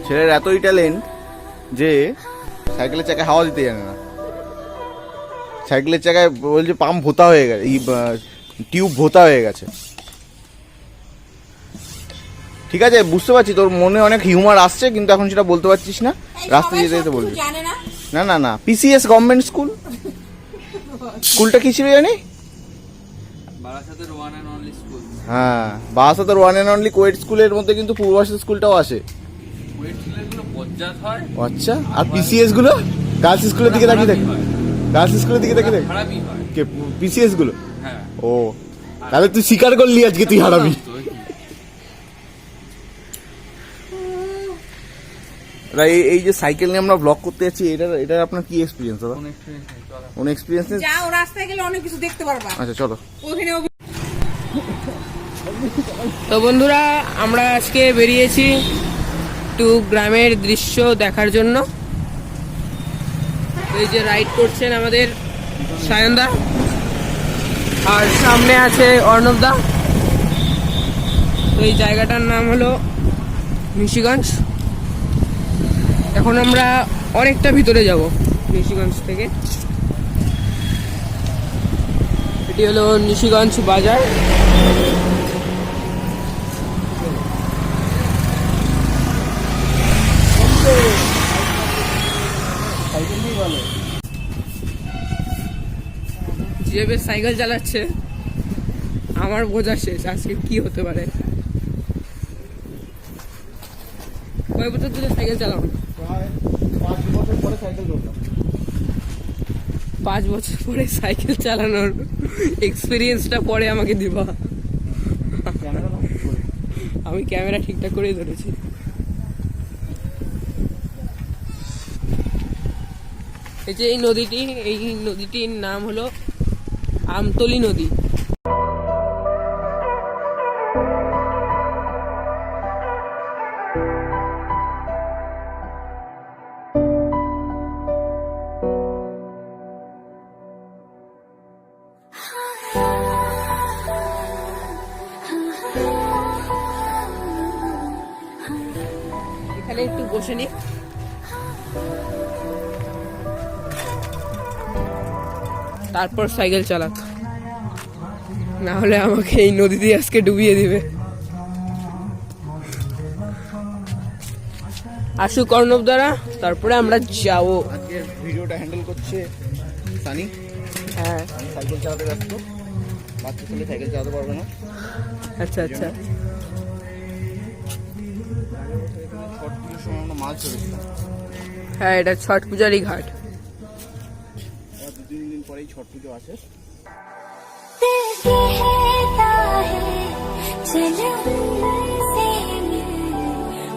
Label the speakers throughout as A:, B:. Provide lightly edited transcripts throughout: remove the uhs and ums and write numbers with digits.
A: ছেলের এতই ট্যালেন্ট যে সাইকেলের চাকায় হাওয়া দিতে জানে না। সাইকেলের চাকায় বলছে পাম্প ভোতা হয়ে গেছে, টিউব ভোতা হয়ে গেছে। ঠিক আছে, বুঝতে পারছি তোর মনে অনেক হিউমার আসছে, কিন্তু এখন সেটা বলতে পারছিস না। রাস্তায় যেতে যেতে বলবি। না না না, পিসিএস গভর্নমেন্ট স্কুল। স্কুলটা কি ছিল জানি? হ্যাঁ, বারাসাতের ওয়ান অ্যান্ড অনলি কোয়েট স্কুলের মধ্যে কিন্তু পূর্বাসের স্কুলটাও আসে। আচ্ছা, আর পিসিএস গুলো গার্লস স্কুলের দিকে তাকিয়ে দেখ, গার্লস স্কুলের দিকে তাকিয়ে দেখ, পিসিএস গুলো। ও, তাহলে তুই স্বীকার করলি আজকে তুই হারাবি। এই যে সাইকেল নিয়ে আমরা ব্লগ করতে যাচ্ছি, এটা আপনার কি এক্সপিরিয়েন্স দাদা? অনেক এক্সপিরিয়েন্স।
B: যাও রাস্তায় গেলে অনেক কিছু দেখতে পারবা।
A: আচ্ছা চলো।
B: তো বন্ধুরা, আমরা আজকে বেরিয়েছি একটু গ্রামের দৃশ্য দেখার জন্য। এই যে রাইড করছেন আমাদের সায়নদা, আর সামনে আছে অর্ণবদা। তো এই জায়গাটার নাম হলো নিশিগঞ্জ। এখন আমরা অনেকটা ভিতরে যাব নিশিগঞ্জ থেকে। এটি হলো নিশিগঞ্জ বাজার। যেভাবে সাইকেল চালাচ্ছে আমার বোঝা শেষ আজকে কি হতে পারে। কয় বছর ধরে সাইকেল চালাও?
A: 5 বছর পরে সাইকেল ধরলাম।
B: 5 বছর পরে সাইকেল চালানোর এক্সপিরিয়েন্সটা পরে আমাকে দিবা। আমি ক্যামেরা ঠিকঠাক করেই ধরেছি। এই যে এই নদীটির নাম হলো আমতলী নদী। এখানে একটু বসে নি, তারপর সাইকেল চালাক, না হলে আমাকে এই নদী দিয়ে আজকে ডুবিয়ে দিবে। আসুক অর্ণব দ্বারা, তারপরে আমরা যাবো।
A: আজকে ভিডিওটা হ্যান্ডেল করছে সানি।
B: হ্যাঁ,
A: সাইকেল চালাতে ব্যস্ত, বাচ্চা ছেলে সাইকেল চালাতে পারবে না।
B: আচ্ছা আচ্ছা।
A: ছট পুজোর সময় আমরা মাছ ধরেছিলাম।
B: হ্যাঁ, এটা ছট পূজারই ঘাট।
A: 2-3 দিন পরেই ছট পুজো আছে।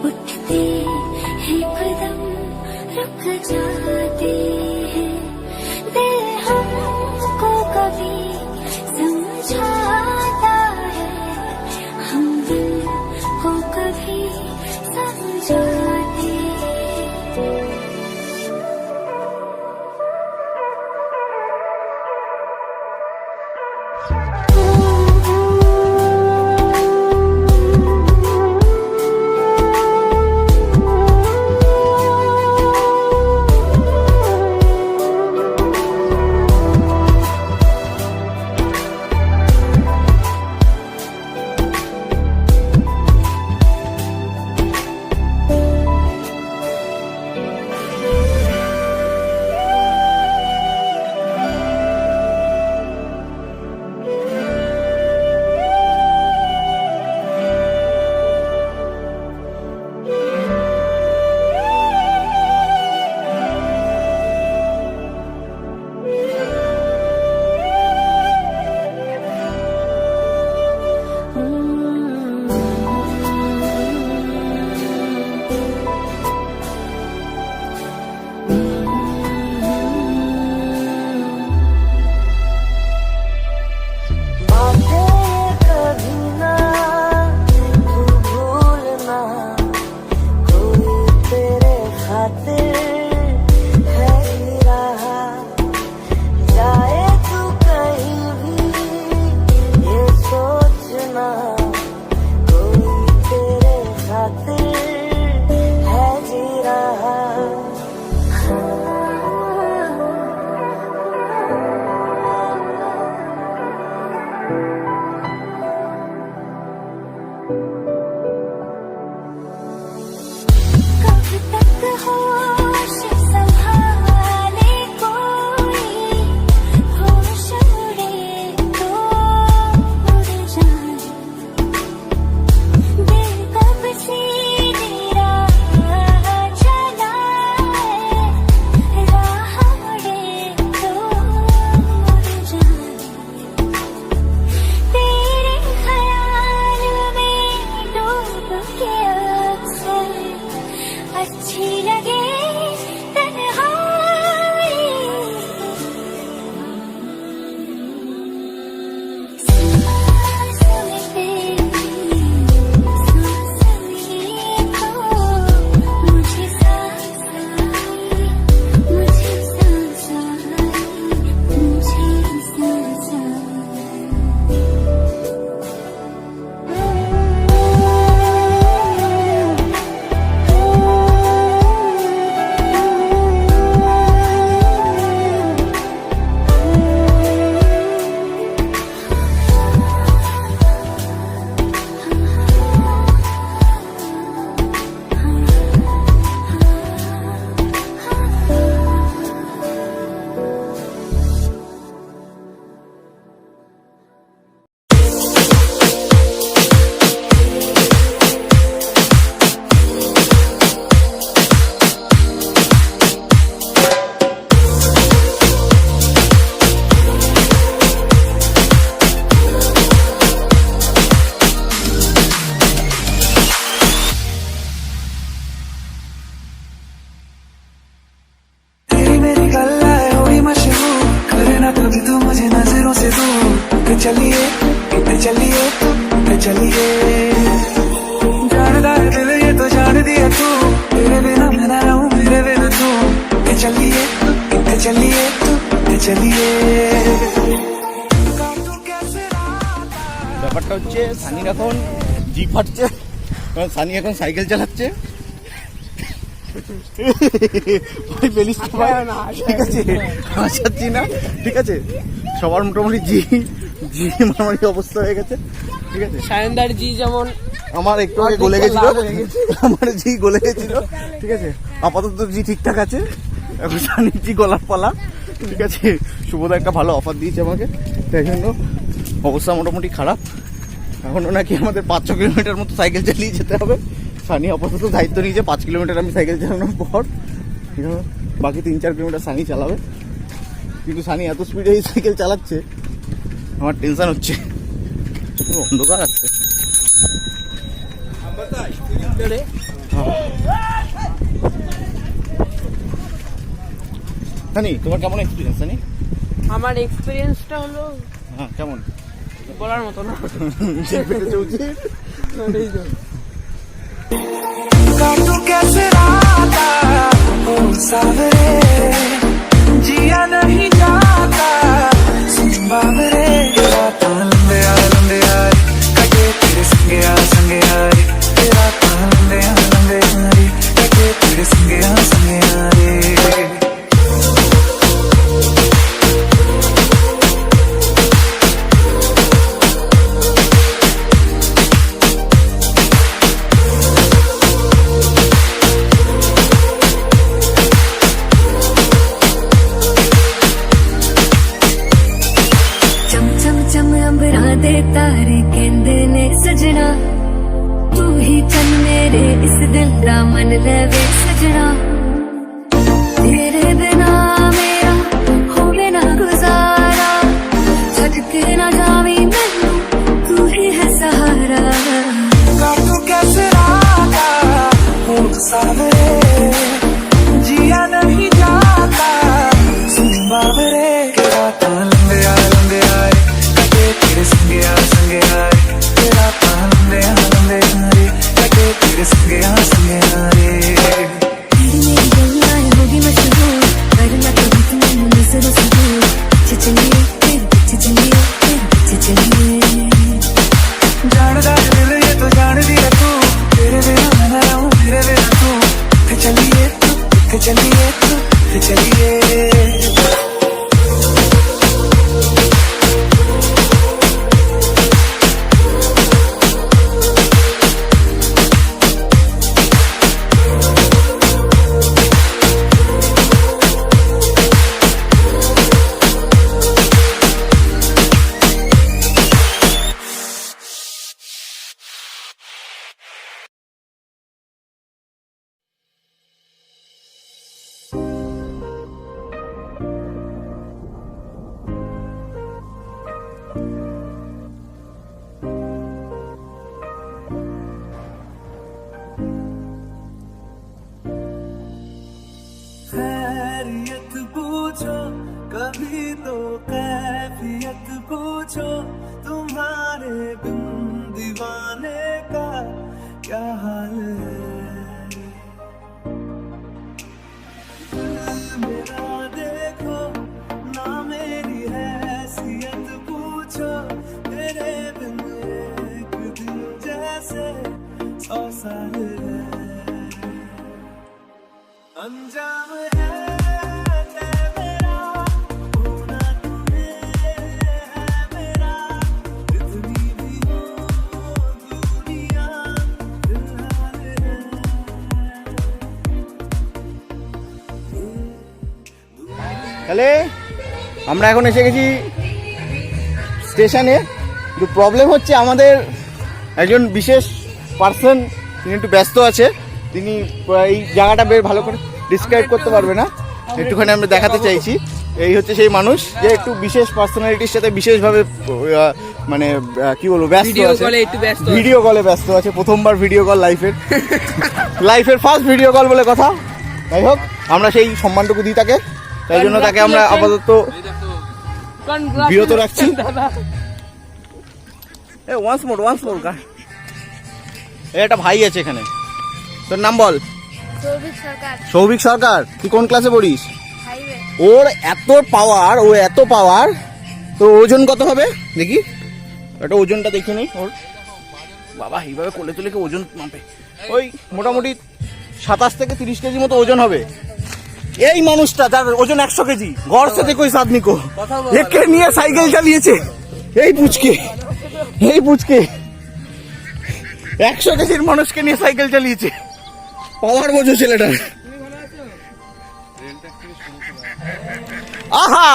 C: उठते हैं कदम रुक जाते हैं, दिल हमको कभी समझाता है, हम दिल को कभी समझाते हैं।
D: चलिए उठ चलिए जानदार दिल ये तो जान दिया तू तेरे बिना मैं ना रहूं मेरे बिना तू उठ चलिए उठ चलिए
A: ব্যাপারটা হচ্ছে সানির এখন জি ফাটছে, কারণ সানি এখন সাইকেল চালাচ্ছে। ভাই বেলিস তো ভাই, ঠিক আছে হাসাচ্ছি না, ঠিক আছে সবার মোটামুটি জি মারামারি অবস্থা হয়ে গেছে, ঠিক আছে।
B: সায়নদার জি যেমন
A: আমার একটু আগে গলে গেছিল, আমার জি গলে গেছিল, ঠিক আছে। আপাতত জি ঠিকঠাক আছে, এখন সানির জি গলার পালা, ঠিক আছে। শুভদা একটা ভালো অফার দিয়েছে আমাকে, তাই জন্য অবস্থা মোটামুটি খারাপ। এখনও নাকি আমাদের 5-6 কিলোমিটার মতো সাইকেল চালিয়ে যেতে হবে। সানি আপাতত দায়িত্ব নিয়েছে 5 কিলোমিটার আমি সাইকেল চালানোর পর, বাকি 3-4 কিলোমিটার সানি চালাবে। কিন্তু সানি এত স্পিডে এই সাইকেল চালাচ্ছে আমার টেনশন হচ্ছে, অন্ধকার আছে। সানি তোমার কেমন এক্সপিরিয়েন্স সানি?
B: আমার এক্সপিরিয়েন্সটা হলো
A: হ্যাঁ কেমন
B: বলার মতো না।
D: काटू कैसे राता ओ सावरे जिया नहीं जाता सुन बाबरे राता लंबे यार कटे तेरे संगे यार राता लंबे यार कटे तेरे संगे यार
C: तारे कहंदे ने सजना तू ही चन मेरे इस दिल दा मन लवे सजना तेरे बिना मेरा होवे ना गुजारा छड़ के ना जावी मैनू तू ही है सहारा
D: काटू कैसे राता ओ सावरे जिया नहीं जाता सुन बाबरे राता लंबे यार तेरे संगे यार तेरा लंबे यार कटे तेरे संगे यार
C: मेरी गल्ला होगी मशहूर करना कभी तुम नजरों से दूर चलिए
D: जानदार दिल ये तो जान दिया तू तेरे बिना मैं ना रहूं मेरे बिना तू चलिए खैरियत पूछो कभी तो कैफियत पूछो तुम्हारे बिन दीवाने का क्या हाल है मेरा देखो ना मेरी हैसियत पूछो मेरे बिन एक दिन जैसे 100 साल है अंजाम है मेरा होना तुम्हें है मेरा इतनी भी हो दुनिया फिलहाल है
A: তাহলে আমরা এখন এসে গেছি স্টেশনে। কিন্তু প্রবলেম হচ্ছে আমাদের একজন বিশেষ পার্সন, তিনি একটু ব্যস্ত আছে, তিনি এই জায়গাটা বেশ ভালো করে ডিসক্রাইব করতে পারবে না, একটুখানি আমরা দেখাতে চাইছি। এই হচ্ছে সেই মানুষ যে একটু বিশেষ পার্সোনালিটির সাথে বিশেষভাবে মানে কি বলবো ব্যস্ত আছে, ভিডিও কলে ব্যস্ত আছে। প্রথমবার ভিডিও কল লাইফের ফার্স্ট ভিডিও কল বলে কথা। যাই হোক আমরা সেই সম্মানটুকু দিই তাকে, তাই জন্য তাকে আমরা আপাতত বিরত রাখছি। এ ওয়ান্স মোর একটা ভাই আছে এখানে, তোর নাম বল।
E: সৌভিক সরকার,
A: সৌভিক সরকার, তুই কোন ক্লাসে পড়িস?
E: হাইওয়ে।
A: ওর এত পাওয়ার, তো ওজন কত হবে দেখি, একটা ওজনটা দেখে নেই ওর। বাবা এইভাবে কোলে তুলে ওজন মাপে, ওই মোটামুটি 27 থেকে 30 কেজি মতো ওজন হবে। এই মানুষটা যার ওজন 100 কেজি, ঘর সাথে কই সাদনি কো, একে নিয়ে সাইকেল চালিয়েছে। এই পুচকে 100 কেজির মানুষকে নিয়ে সাইকেল চালিয়েছে, পাওয়ার বোঝো ছেলেটার। আহা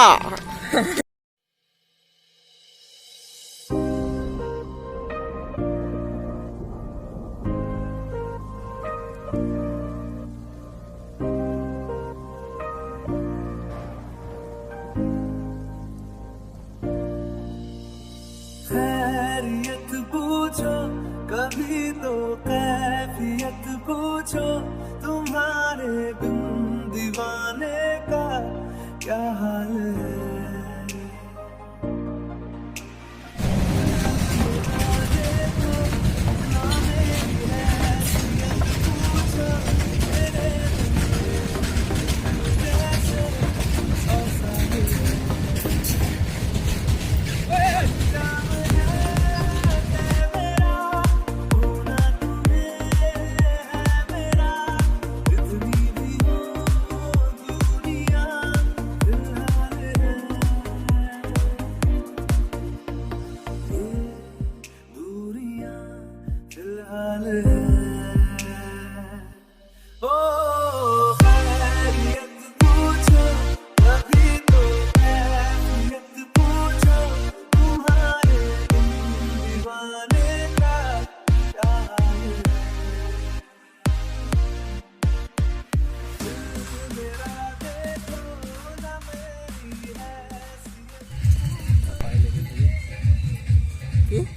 D: खैरियत पूछो कभी तो कैफियत पूछो, तुम्हारे बिन दीवाने का क्या हाल है।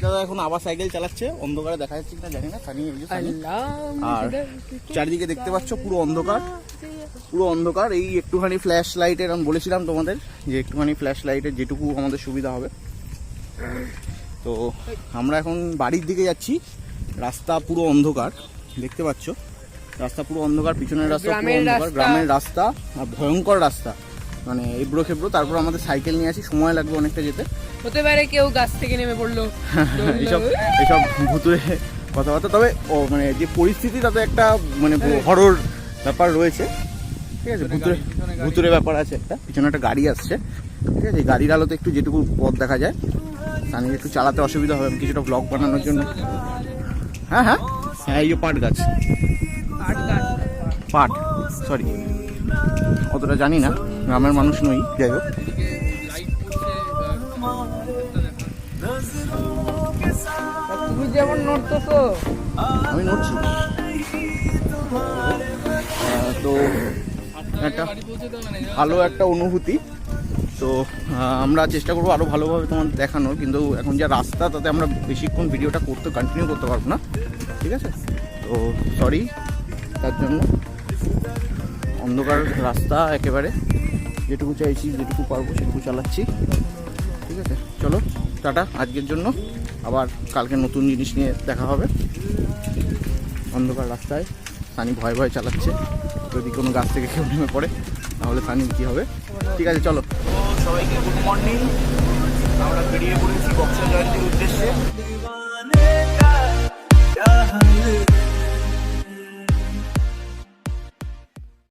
A: দাদা এখন আবার সাইকেল চালাচ্ছে, অন্ধকারে দেখা যাচ্ছে কিনা জানি না। সানি এই যে সানি। আর চারিদিকে দেখতে পাচ্ছ পুরো অন্ধকার। এই একটুখানি ফ্ল্যাশ লাইটের, আমি বলেছিলাম তোমাদের যে একটুখানি ফ্ল্যাশ লাইটের যেটুকু আমাদের সুবিধা হবে। তো আমরা এখন বাড়ির দিকে যাচ্ছি, রাস্তা পুরো অন্ধকার, দেখতে পাচ্ছ রাস্তা পুরো অন্ধকার, পিছনের রাস্তা পুরো অন্ধকার, গ্রামের রাস্তা আর ভয়ঙ্কর রাস্তা, মানে এবড়ো খেবড়ো। তারপর আমাদের সাইকেল নিয়ে আসি, সময় লাগবে অনেকটা যেতে।
B: হতে পারে কেউ গাছ থেকে নেমে পড়লো,
A: এইসব ভুতুরে কথাবার্তা। তবে মানে যে পরিস্থিতি তাতে একটা মানে হরর ব্যাপার রয়েছে, ঠিক আছে, ভুতুরে ব্যাপার আছে একটা। পিছনে একটা গাড়ি আসছে, ঠিক আছে, এই গাড়ির আলোতে একটু যেটুকু পথ দেখা যায়, সানির একটু চালাতে অসুবিধা হবে কিছুটা ব্লগ বানানোর জন্য। হ্যাঁ, এই পাট গাছ, সরি অতটা জানি না, গ্রামের মানুষ নই, যাই হোক।
B: তুমি যেমন নড়তেছো
A: আমি নড়ছি, তো একটা ভালো একটা অনুভূতি। তো আমরা চেষ্টা করবো আরও ভালোভাবে তোমাদের দেখানোর, কিন্তু এখন যা রাস্তা তাতে আমরা বেশিক্ষণ ভিডিওটা কন্টিনিউ করতে পারবো না, ঠিক আছে। তো সরি তার জন্য। অন্ধকার রাস্তা একেবারে, যেটুকু চাইছি যেটুকু পারবো সেটুকু চালাচ্ছি, ঠিক আছে। চলো টাটা আজকের জন্য, আবার কালকে নতুন জিনিস নিয়ে দেখা হবে। অন্ধকার রাস্তায় সানি ভয় চালাচ্ছে, যদি কোনো গাছ থেকে কেউ নেমে পড়ে তাহলে সানি কী হবে। ঠিক আছে চলো, সবাইকে গুড মর্নিং। আমরা বেরিয়ে পড়েছি বক্সা জয়ন্তীর উদ্দেশ্যে।